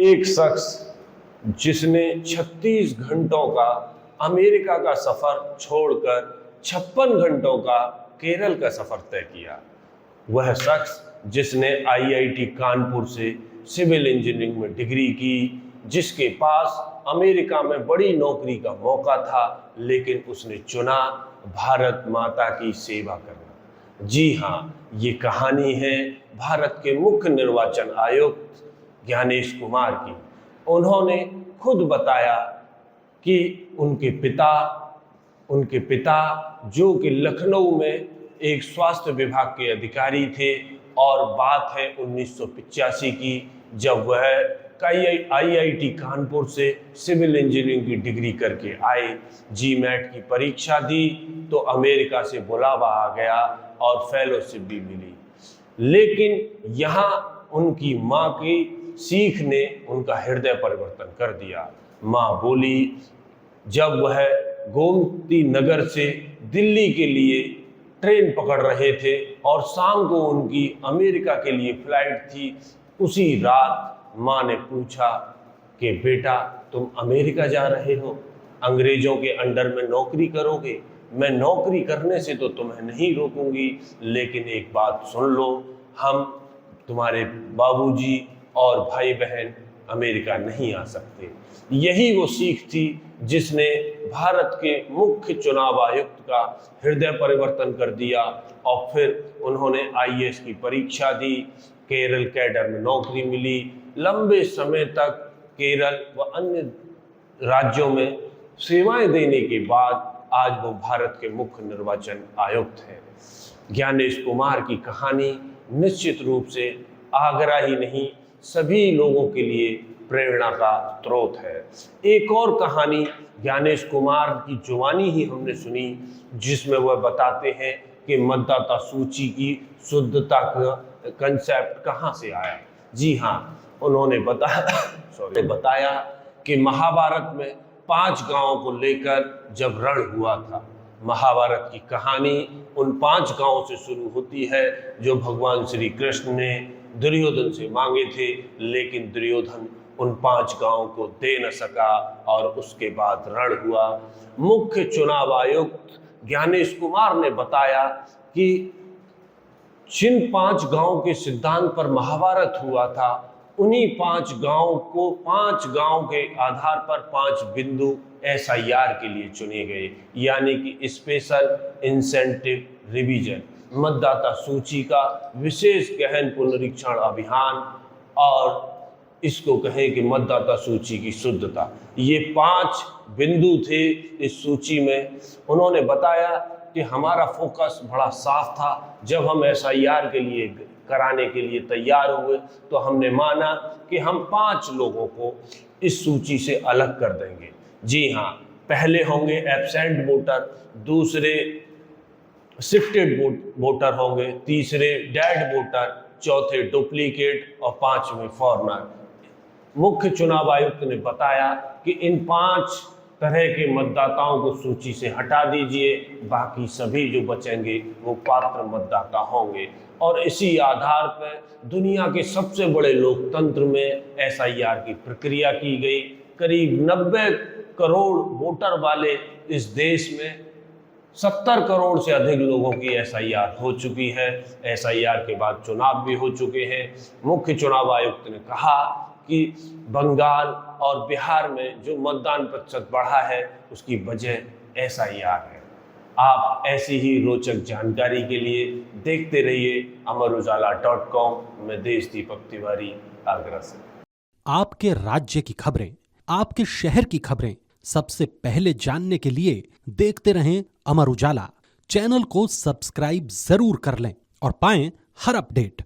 एक शख्स जिसने 36 घंटों का अमेरिका का सफर छोड़कर 56 घंटों का केरल का सफर तय किया, वह शख्स जिसने आईआईटी कानपुर से सिविल इंजीनियरिंग में डिग्री की, जिसके पास अमेरिका में बड़ी नौकरी का मौका था, लेकिन उसने चुना भारत माता की सेवा करना। जी हाँ, ये कहानी है भारत के मुख्य निर्वाचन आयुक्त ज्ञानेश कुमार की। उन्होंने खुद बताया कि उनके पिता जो कि लखनऊ में एक स्वास्थ्य विभाग के अधिकारी थे, और बात है 1985 की, जब वह आईआईटी कानपुर से सिविल इंजीनियरिंग की डिग्री करके आए, जीमैट की परीक्षा दी तो अमेरिका से बुलावा आ गया और फेलोशिप भी मिली। लेकिन यहाँ उनकी माँ की सीख ने उनका हृदय परिवर्तन कर दिया। माँ बोली, जब वह गोमती नगर से दिल्ली के लिए ट्रेन पकड़ रहे थे और शाम को उनकी अमेरिका के लिए फ्लाइट थी, उसी रात माँ ने पूछा कि बेटा, तुम अमेरिका जा रहे हो, अंग्रेजों के अंडर में नौकरी करोगे। मैं नौकरी करने से तो तुम्हें नहीं रोकूंगी, लेकिन एक बात सुन लो, हम तुम्हारे बाबूजी और भाई बहन अमेरिका नहीं आ सकते। यही वो सीख थी जिसने भारत के मुख्य चुनाव आयुक्त का हृदय परिवर्तन कर दिया, और फिर उन्होंने आईएएस की परीक्षा दी, केरल कैडर में नौकरी मिली। लंबे समय तक केरल व अन्य राज्यों में सेवाएं देने के बाद आज वो भारत के मुख्य निर्वाचन आयुक्त हैं। ज्ञानेश कुमार की कहानी निश्चित रूप से आगरा ही नहीं, सभी लोगों के लिए प्रेरणा का स्रोत है। एक और कहानी ज्ञानेश कुमार की जुबानी ही हमने सुनी, जिसमें वह बताते हैं कि मतदाता सूची की शुद्धता का कंसेप्ट कहाँ से आया। जी हाँ, उन्होंने बताया कि महाभारत में 5 गांवों को लेकर जब रण हुआ था, महाभारत की कहानी उन 5 गांवों से शुरू होती है जो भगवान श्री कृष्ण ने दुर्योधन से मांगे थे, लेकिन दुर्योधन उन 5 गांवों को दे न सका और उसके बाद रण हुआ। मुख्य चुनाव आयुक्त ज्ञानेश कुमार ने बताया कि जिन 5 गांवों के सिद्धांत पर महाभारत हुआ था, उन्हीं 5 गांवों को 5 गांव के आधार पर 5 बिंदु एसआईआर के लिए चुने गए, यानी कि स्पेशल इंसेंटिव रिवीजन, मतदाता सूची का विशेष गहन पुनरीक्षण अभियान, और इसको कहें कि मतदाता सूची की शुद्धता। ये 5 बिंदु थे इस सूची में। उन्होंने बताया कि हमारा फोकस बड़ा साफ था। जब हम एसआईआर के लिए कराने के लिए तैयार हुए तो हमने माना कि हम 5 लोगों को इस सूची से अलग कर देंगे। जी हाँ, पहले होंगे एब्सेंट वोटर, दूसरे शिफ्टेड वोटर होंगे, तीसरे डेड वोटर, चौथे डुप्लीकेट और 5वें फॉरेनर। मुख्य चुनाव आयुक्त ने बताया कि इन 5 तरह के मतदाताओं को सूची से हटा दीजिए, बाकी सभी जो बचेंगे वो पात्र मतदाता होंगे। और इसी आधार पर दुनिया के सबसे बड़े लोकतंत्र में एसआईआर की प्रक्रिया की गई। करीब 90 करोड़ वोटर वाले इस देश में 70 करोड़ से अधिक लोगों की एसआईआर हो चुकी है। एसआईआर के बाद चुनाव भी हो चुके हैं। मुख्य चुनाव आयुक्त ने कहा कि बंगाल और बिहार में जो मतदान प्रतिशत बढ़ा है उसकी वजह एसआईआर है। आप ऐसी ही रोचक जानकारी के लिए देखते रहिए अमरउजाला.com। मैं देश दीपक तिवारी, आगरा से। आपके राज्य की खबरें, आपके शहर की खबरें सबसे पहले जानने के लिए देखते रहें अमर उजाला। चैनल को सब्सक्राइब जरूर कर लें और पाएं हर अपडेट।